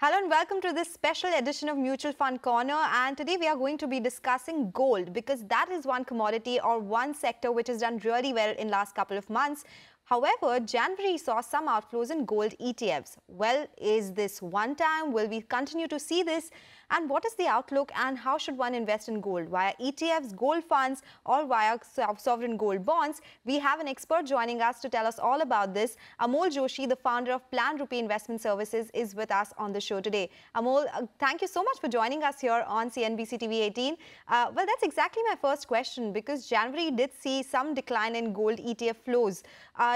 Hello and welcome to this special edition of Mutual Fund Corner, and today we are going to be discussing gold because that is one commodity or one sector which has done really well in last couple of months. However, January saw some outflows in gold ETFs. Well, is this one time? Will we continue to see this? And what is the outlook and how should one invest in gold? Via ETFs, gold funds or via sovereign gold bonds? We have an expert joining us to tell us all about this. Amol Joshi, the founder of PlanRupee Investment Services, is with us on the show today. Amol, thank you so much for joining us here on CNBC TV18. Well, that's exactly my first question because January did see some decline in gold ETF flows.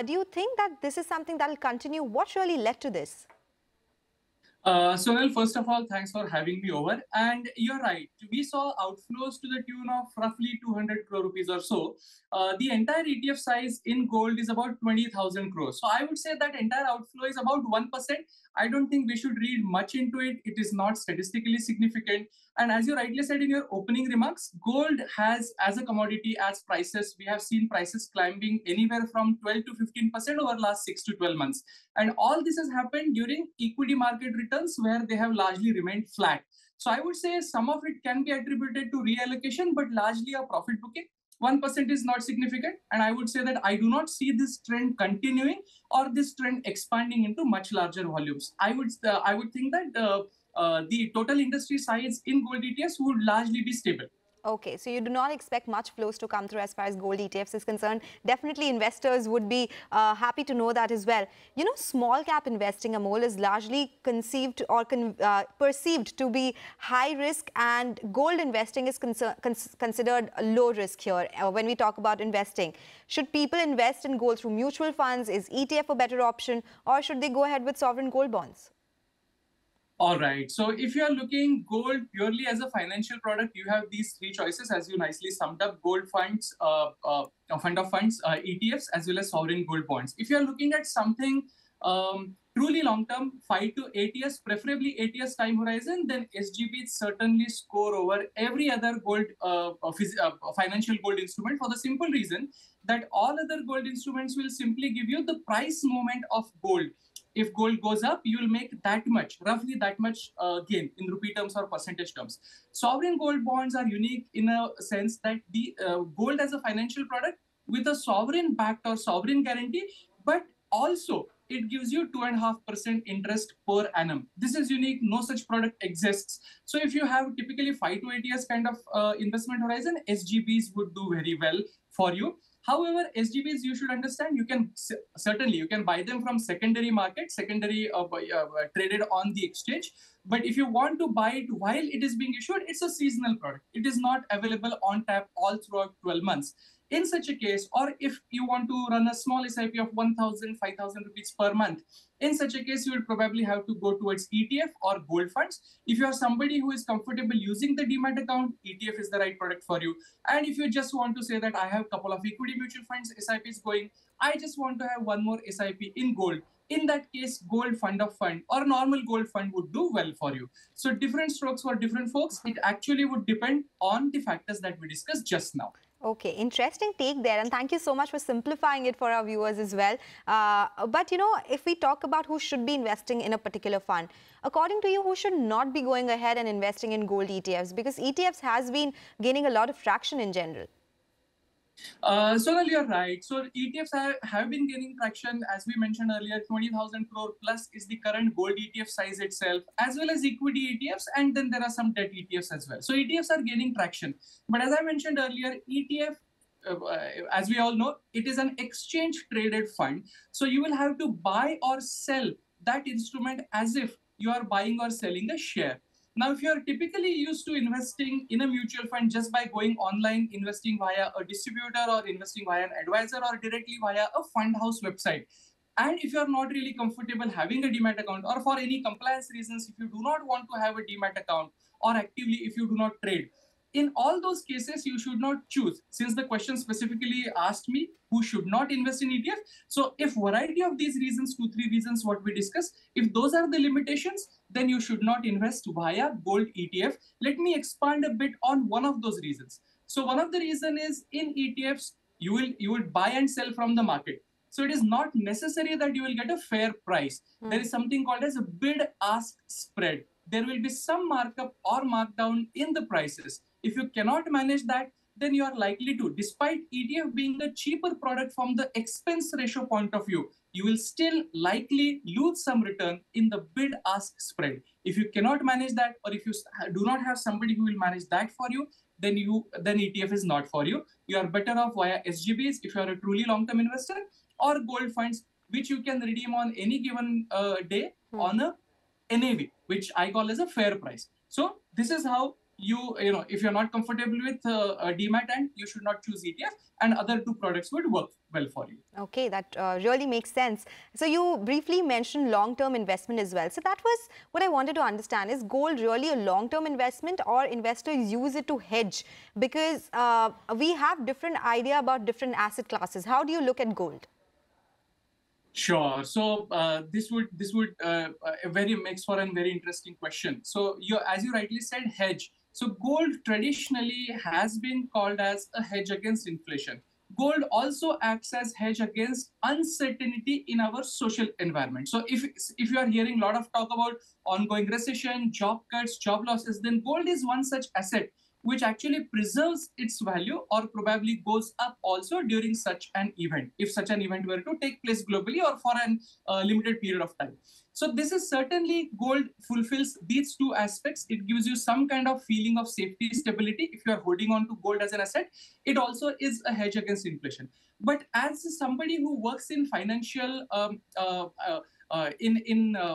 Do you think that this is something that will continue? What really led to this? Sonal, first of all, thanks for having me over. And you're right, we saw outflows to the tune of roughly 200 crore rupees or so. The entire ETF size in gold is about 20,000 crores. So I would say that entire outflow is about 1%. I don't think we should read much into it. It is not statistically significant. And as you rightly said in your opening remarks, gold has, as a commodity, as prices, we have seen prices climbing anywhere from 12 to 15% over the last 6 to 12 months. And all this has happened during equity market returns where they have largely remained flat. So I would say some of it can be attributed to reallocation, but largely a profit booking. 1% is not significant. And I would say that I do not see this trend continuing or this trend expanding into much larger volumes. I would think that the total industry size in gold ETFs would largely be stable. Okay, so you do not expect much flows to come through as far as gold ETFs is concerned. Definitely investors would be happy to know that as well. You know, small cap investing, Amol, is largely conceived or perceived to be high risk, and gold investing is considered low risk here when we talk about investing. Should people invest in gold through mutual funds? Is ETF a better option, or should they go ahead with sovereign gold bonds? All right. So if you are looking gold purely as a financial product, you have these three choices, as you nicely summed up: gold funds, fund of funds, ETFs, as well as sovereign gold bonds. If you are looking at something truly long-term, 5 to 8 years, preferably 8 years time horizon, then SGBs certainly score over every other gold financial gold instrument for the simple reason that all other gold instruments will simply give you the price movement of gold. If gold goes up, you will make that much, roughly that much gain in rupee terms or percentage terms. Sovereign gold bonds are unique in a sense that the gold as a financial product with a sovereign backed or sovereign guarantee, but also it gives you 2.5% interest per annum. This is unique. No such product exists. So if you have typically 5 to 8 years kind of investment horizon, SGBs would do very well for you. However, SGBs, you should understand, you can buy them from secondary market, traded on the exchange. But if you want to buy it while it is being issued, it's a seasonal product. It is not available on tap all throughout 12 months. In such a case, or if you want to run a small SIP of 1,000, 5,000 rupees per month, in such a case, you will probably have to go towards ETF or gold funds. If you are somebody who is comfortable using the demat account, ETF is the right product for you. And if you just want to say that I have a couple of equity mutual funds, SIPs going, I just want to have one more SIP in gold. In that case, gold fund of fund or normal gold fund would do well for you. So different strokes for different folks. It actually would depend on the factors that we discussed just now. Okay, interesting take there, and thank you so much for simplifying it for our viewers as well. But you know, if we talk about who should be investing in a particular fund, according to you, who should not be going ahead and investing in gold ETFs? Because ETFs has been gaining a lot of traction in general. Sonal, you're right. So ETFs have been gaining traction. As we mentioned earlier, 20,000 crore plus is the current gold ETF size itself, as well as equity ETFs, and then there are some debt ETFs as well. So ETFs are gaining traction. But as I mentioned earlier, ETF, as we all know, it is an exchange traded fund. So you will have to buy or sell that instrument as if you are buying or selling a share. Now, if you are typically used to investing in a mutual fund just by going online, investing via a distributor or investing via an advisor or directly via a fund house website, and if you are not really comfortable having a demat account or for any compliance reasons, if you do not want to have a demat account or actively if you do not trade, in all those cases, you should not choose. Since the question specifically asked me who should not invest in ETF. So if variety of these reasons, 2-3 reasons what we discussed, if those are the limitations, then you should not invest via gold ETF. Let me expand a bit on one of those reasons. So one of the reason is in ETFs, you will buy and sell from the market. So it is not necessary that you will get a fair price. There is something called as a bid-ask spread. There will be some markup or markdown in the prices. If you cannot manage that, then you are likely to, despite ETF being a cheaper product from the expense ratio point of view, you will still likely lose some return in the bid-ask spread. If you cannot manage that, or if you do not have somebody who will manage that for you, then ETF is not for you. You are better off via SGBs if you are a truly long-term investor, or gold funds, which you can redeem on any given day on a NAV, which I call as a fair price. So this is how if you're not comfortable with a demat, and you should not choose ETF, and other two products would work well for you. Okay, that really makes sense. So you briefly mentioned long-term investment as well. So that was what I wanted to understand. Is gold really a long-term investment, or investors use it to hedge? Because we have different idea about different asset classes. How do you look at gold? Sure. So this would very makes for a very interesting question. So as you rightly said, hedge. So gold traditionally has been called as a hedge against inflation. Gold also acts as hedge against uncertainty in our social environment. So if you are hearing a lot of talk about ongoing recession, job cuts, job losses, then gold is one such asset which actually preserves its value, or probably goes up also during such an event, if such an event were to take place globally or for a limited period of time. So this is certainly, gold fulfills these two aspects. It gives you some kind of feeling of safety, stability if you are holding on to gold as an asset. It also is a hedge against inflation. But as somebody who works in financial,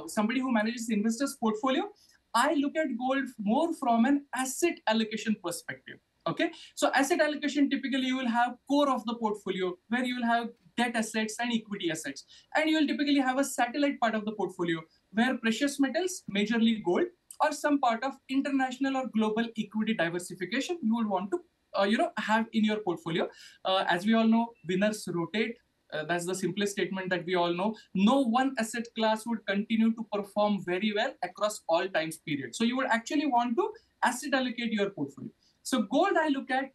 somebody who manages investors' portfolio, I look at gold more from an asset allocation perspective. Okay, so asset allocation, typically you will have core of the portfolio where you will have debt assets and equity assets, and you will typically have a satellite part of the portfolio where precious metals, majorly gold, or some part of international or global equity diversification you would want to have in your portfolio. As we all know, winners rotate. That's the simplest statement that we all know. No one asset class would continue to perform very well across all time periods. So you would actually want to asset allocate your portfolio. So gold I look at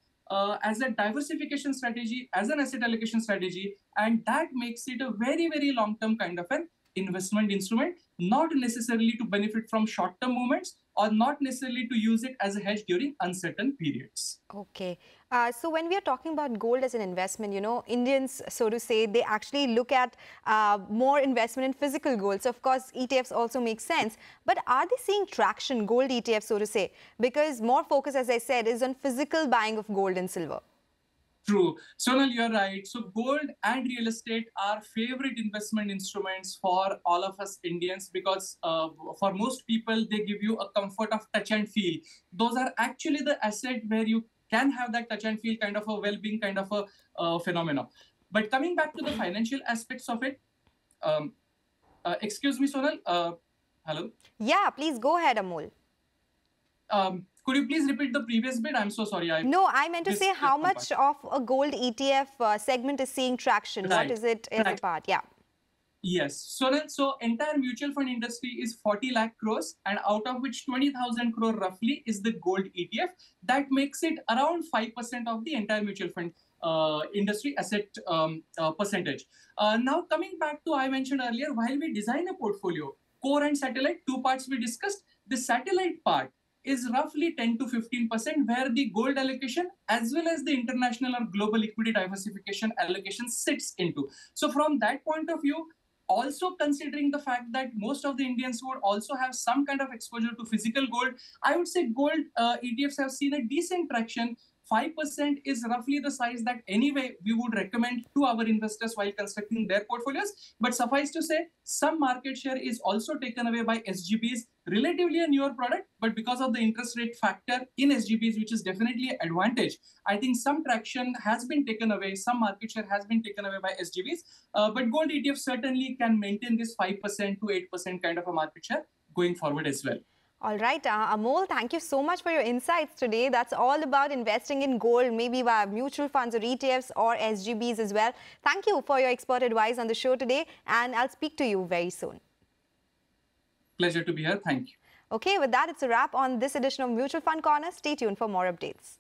as a diversification strategy, as an asset allocation strategy, and that makes it a very, very long-term kind of an investment instrument, not necessarily to benefit from short-term movements, or not necessarily to use it as a hedge during uncertain periods. Okay. So when we are talking about gold as an investment, Indians, so to say, they actually look at more investment in physical gold. So of course, ETFs also make sense. But are they seeing traction, gold ETFs, so to say? Because more focus, as I said, is on physical buying of gold and silver. True. Sonal, you're right. So gold and real estate are favorite investment instruments for all of us Indians, because for most people, they give you a comfort of touch and feel. Those are actually the asset where you can have that touch and feel kind of a well-being kind of a phenomenon. But coming back to the financial aspects of it, excuse me, Sonal. Hello? Yeah, please go ahead, Amol. Could you please repeat the previous bit? I'm so sorry. No, I meant to say how much of a gold ETF segment is seeing traction. Right. What is it as a part? Yeah. Yes. So entire mutual fund industry is 40 lakh crores, and out of which 20,000 crore roughly is the gold ETF. That makes it around 5% of the entire mutual fund industry asset percentage. Now coming back to, I mentioned earlier, while we design a portfolio, core and satellite, two parts we discussed. The satellite part is roughly 10 to 15%, where the gold allocation as well as the international or global equity diversification allocation sits into. So from that point of view, also considering the fact that most of the Indians would also have some kind of exposure to physical gold, I would say gold ETFs have seen a decent traction. 5% is roughly the size that anyway we would recommend to our investors while constructing their portfolios. But suffice to say, some market share is also taken away by SGBs, relatively a newer product, but because of the interest rate factor in SGBs, which is definitely an advantage, I think some traction has been taken away, some market share has been taken away by SGBs. But gold ETF certainly can maintain this 5% to 8% kind of a market share going forward as well. All right, Amol, thank you so much for your insights today. That's all about investing in gold, maybe via mutual funds or ETFs or SGBs as well. Thank you for your expert advice on the show today, and I'll speak to you very soon. Pleasure to be here. Thank you. Okay, with that, it's a wrap on this edition of Mutual Fund Corner. Stay tuned for more updates.